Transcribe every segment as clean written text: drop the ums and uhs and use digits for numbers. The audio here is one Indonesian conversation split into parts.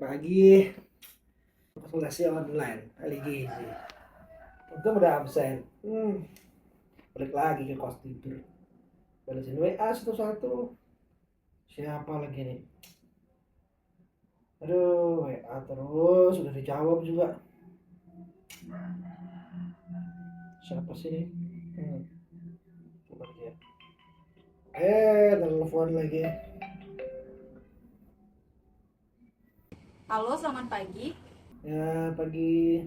pagi konsultasi online kali gizi. Untung udah absen. Balik lagi ke kos tidur. Balesin WA satu-satu. Siapa lagi nih? Aduh, WA terus udah dijawab juga. Siapa sih nih? Coba dia. Telepon lagi. Halo, selamat pagi. Ya, pagi.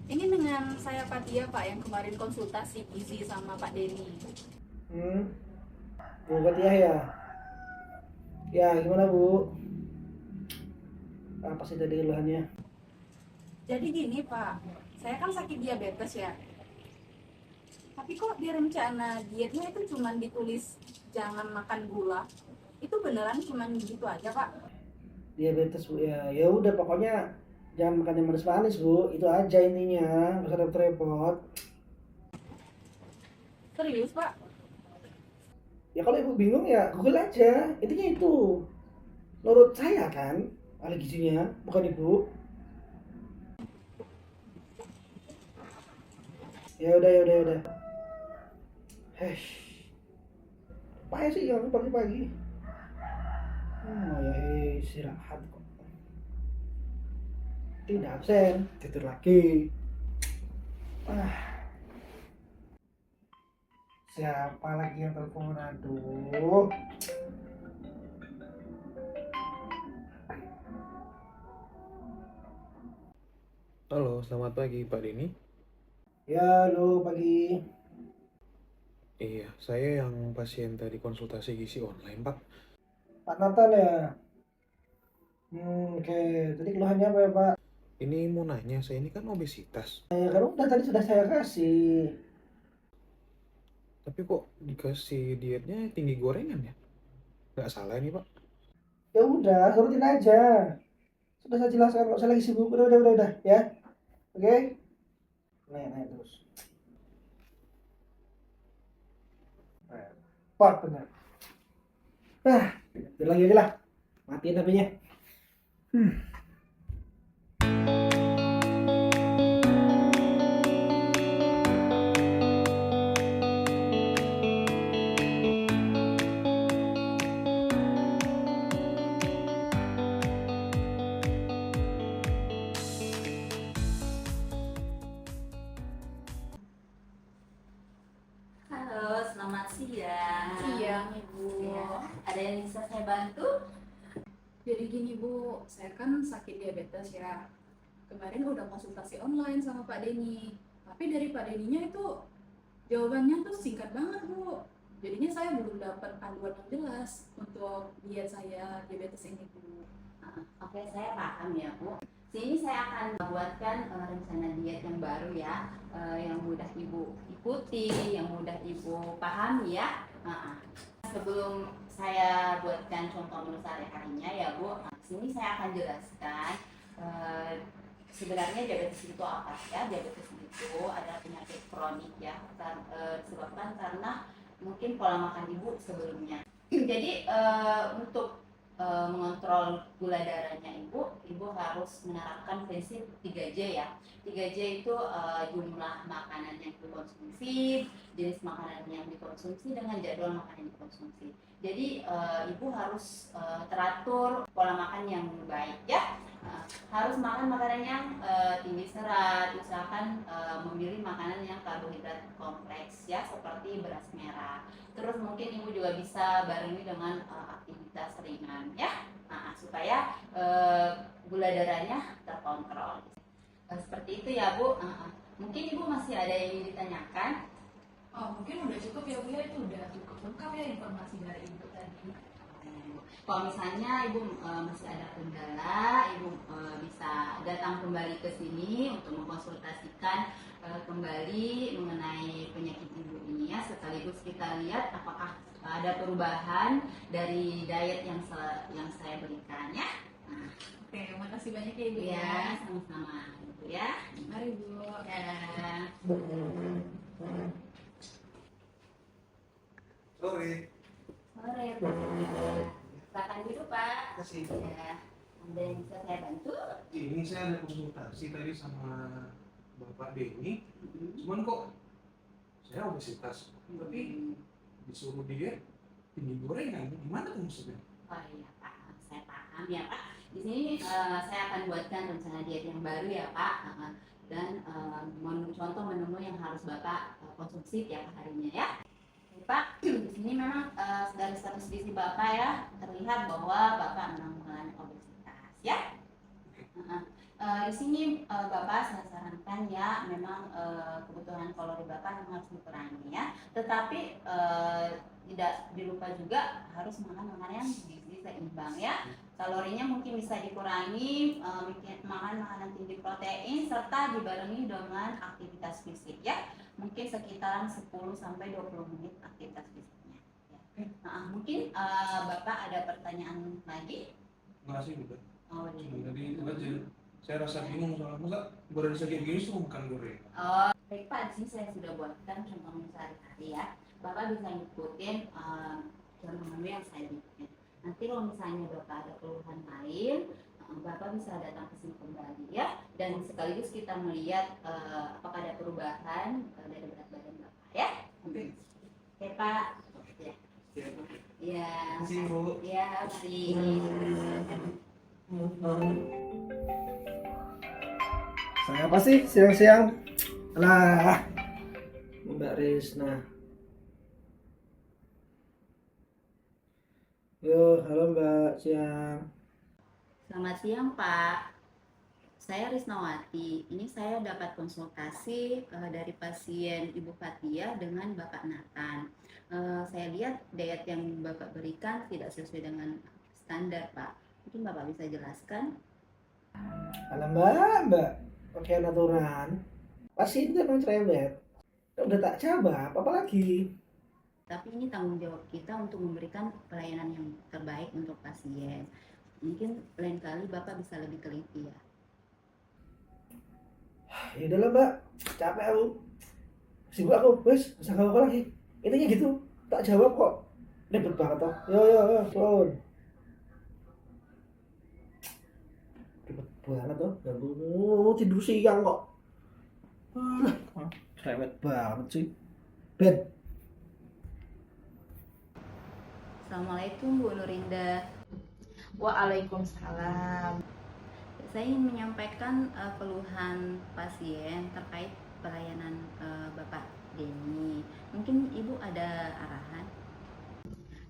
Ini dengan saya Fatia, Pak, yang kemarin konsultasi gizi sama Pak Denny. Bu Fatia ya? Ya, gimana Bu? Apa sih tadi keluhannya? Jadi gini, Pak, saya kan sakit diabetes ya. Tapi kok di rencana dietnya itu cuma ditulis jangan makan gula. Itu beneran cuma gitu aja, Pak? Diabetes Bu ya. Ya udah pokoknya jangan makan yang manis-manis Bu. Itu aja intinya. Nggak usah repot-repot. Serius, Pak? Ya kalau Ibu bingung ya Google aja. Intinya itu. Menurut saya kan ahli gizinya, bukan Ibu. Ya udah. Apa sih jangan pagi-pagi? Ya istirahat kok. Tidak absen, tidur lagi. Siapa lagi yang telepon? Aduh. Halo, selamat pagi Pak Denny. Ya, halo pagi. Iya, saya yang pasien tadi konsultasi gizi online, Pak. Pak Nathan ya. Oke. Tadi keluhannya apa ya Pak? Ini mau nanya, saya ini kan obesitas. Ya kan udah tadi sudah saya kasih. Tapi kok dikasih dietnya tinggi gorengan ya? Nggak salah ini, Pak. Ya udah, turutin aja. Sudah saya jelaskan kok, saya lagi sibuk. Udah ya. Oke? Naik terus. Repot bener. Tidur lagi aja lah. Matiin HP-nya. Halo, selamat siang. Siang, Ibu. Ya, ada yang bisa saya bantu? Jadi gini, Bu, saya kan sakit diabetes ya. Kemarin udah konsultasi online sama Pak Denny. Tapi dari Pak Denny-nya itu jawabannya tuh singkat banget, Bu. Jadinya saya belum dapat panduan yang jelas untuk diet saya diabetes ini, Bu. Oke, saya paham ya, Bu. Sini saya akan buatkan rencana diet yang baru ya, yang mudah Ibu ikuti, yang mudah Ibu pahami ya. Sebelum saya buatkan contoh menu sehari-harinya ya, Bu, sini saya akan jelaskan sebenarnya diabetes itu apa ya. Diabetes itu adalah penyakit kronik ya, disebabkan karena mungkin pola makan Ibu sebelumnya. Jadi untuk mengontrol gula darahnya Ibu harus menerapkan prinsip 3J ya. 3J itu jumlah makanan yang dikonsumsi, jenis makanan yang dikonsumsi, dengan jadwal makanan yang dikonsumsi. Jadi Ibu harus teratur pola makan yang baik ya. Harus makan makanan yang tinggi serat, usahakan memilih makanan yang karbohidrat kompleks ya, seperti beras merah. Terus mungkin Ibu juga bisa barengi dengan aktivitas ringan ya, supaya gula darahnya terkontrol. Seperti itu ya, Bu. Mungkin Ibu masih ada yang ingin ditanyakan? Mungkin udah cukup ya, Bu, ya. Itu udah cukup lengkap ya informasi dari Ibu tadi. Kalau misalnya Ibu masih ada kendala, Ibu bisa datang kembali ke sini untuk mengkonsultasikan kembali mengenai penyakit Ibu ini ya. Sekaligus kita lihat apakah ada perubahan dari diet yang saya berikan ya. Oke, makasih banyak ya, Ibu. Ya, sama-sama Ibu ya. Mari, Bu. Ya. Sore. Sore, Bu. Silakan duduk. Pak. Kasih. Ya, ada yang bisa saya bantu? Ini saya ada konsultasi tadi sama Bapak Denny, cuman kok saya obesitas, tapi disuruh diet tinggi gorengan, gimana tuh maksudnya? Oh iya Pak, saya paham ya Pak. Di sini saya akan buatkan rencana diet yang baru ya Pak. Dan contoh menu yang harus Bapak konsumsi tiap harinya ya. Oke, Pak, di sini memang dari status gizi Bapak ya terlihat bahwa Bapak memang mengalami obesitas ya. Di sini Bapak saya sarankan ya memang kebutuhan kalori Bapak yang harus dikurangi ya. Tetapi tidak dilupa juga harus makan makanan yang gizi seimbang ya. Kalorinya mungkin bisa dikurangi, makan makanan tinggi protein serta dibarengi dengan aktivitas fisik ya. Mungkin sekitaran 10 sampai 20 menit aktivitas fisiknya. Ya. Mungkin Bapak ada pertanyaan lagi? Enggak sih, udah. Oh, Jadi itu aja. Saya rasa bingung soalnya, masa gorengan segini gini suruh makan gorengan? Oh, baik Pak, di sini saya sudah buatkan contoh menu sehari-hari ya. Bapak bisa ngikutin contoh menu yang saya bikin. Nanti kalau misalnya Bapak ada keluhan lain, Bapak bisa datang ke sini kembali ya. Dan sekaligus kita melihat apakah ada perubahan dari berat badan Bapak ya. Oke. Oke Pak. Ya. Ya. Kasih, Bu. Ya, mari. Saya apa sih siang-siang? Lah, Mbak Risna. Yo, halo Mbak, siang. Selamat siang Pak. Saya Risnawati. Ini saya dapat konsultasi dari pasien Ibu Fatia dengan Bapak Nathan. Saya lihat diet yang Bapak berikan tidak sesuai dengan standar Pak. Mungkin Bapak bisa jelaskan? Halo Mbak, pakai aturan. Pasien itu emang cerewet. Udah tak coba, apa lagi? Tapi ini tanggung jawab kita untuk memberikan pelayanan yang terbaik untuk pasien. Mungkin lain kali Bapak bisa lebih teliti ya. Ya udah lah Mbak, capek aku. Sibuk aku, wes, usah apa lagi. Intinya gitu, tak jawab kok. Ribet banget toh. Yo, turun. Ribet banget toh, ganggu tidur siang kok. Alah, cerewet banget sih. Ben. Assalamualaikum Bu Nurinda. Waalaikumsalam. Saya ingin menyampaikan keluhan pasien terkait pelayanan Bapak Denny. Mungkin Ibu ada arahan?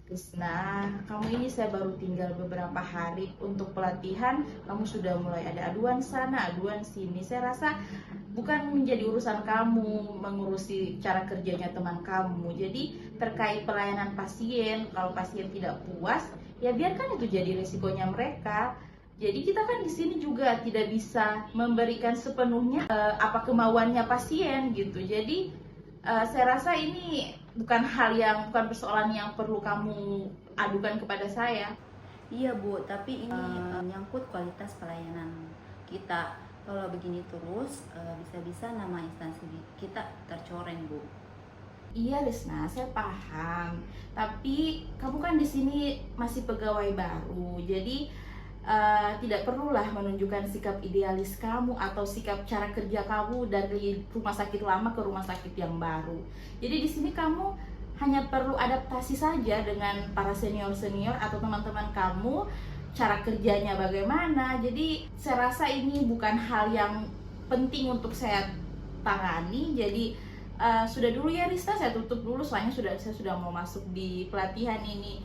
Krisna, kamu ini saya baru tinggal beberapa hari untuk pelatihan, kamu sudah mulai ada aduan sana, aduan sini. Saya rasa bukan menjadi urusan kamu mengurusi cara kerjanya teman kamu. Jadi terkait pelayanan pasien, kalau pasien tidak puas, ya biarkan itu jadi resikonya mereka. Jadi kita kan di sini juga tidak bisa memberikan sepenuhnya apa kemauannya pasien gitu. Jadi saya rasa ini bukan persoalan yang perlu kamu adukan kepada saya. Iya Bu, tapi ini menyangkut kualitas pelayanan kita. Kalau begini terus, bisa-bisa nama instansi kita tercoreng Bu. Iya Risna, saya paham. Tapi kamu kan di sini masih pegawai baru, jadi tidak perlulah menunjukkan sikap idealis kamu atau sikap cara kerja kamu dari rumah sakit lama ke rumah sakit yang baru. Jadi di sini kamu hanya perlu adaptasi saja dengan para senior-senior atau teman-teman kamu, cara kerjanya bagaimana. Jadi saya rasa ini bukan hal yang penting untuk saya tangani. Jadi sudah dulu ya Rista, saya tutup dulu soalnya saya sudah mau masuk di pelatihan ini.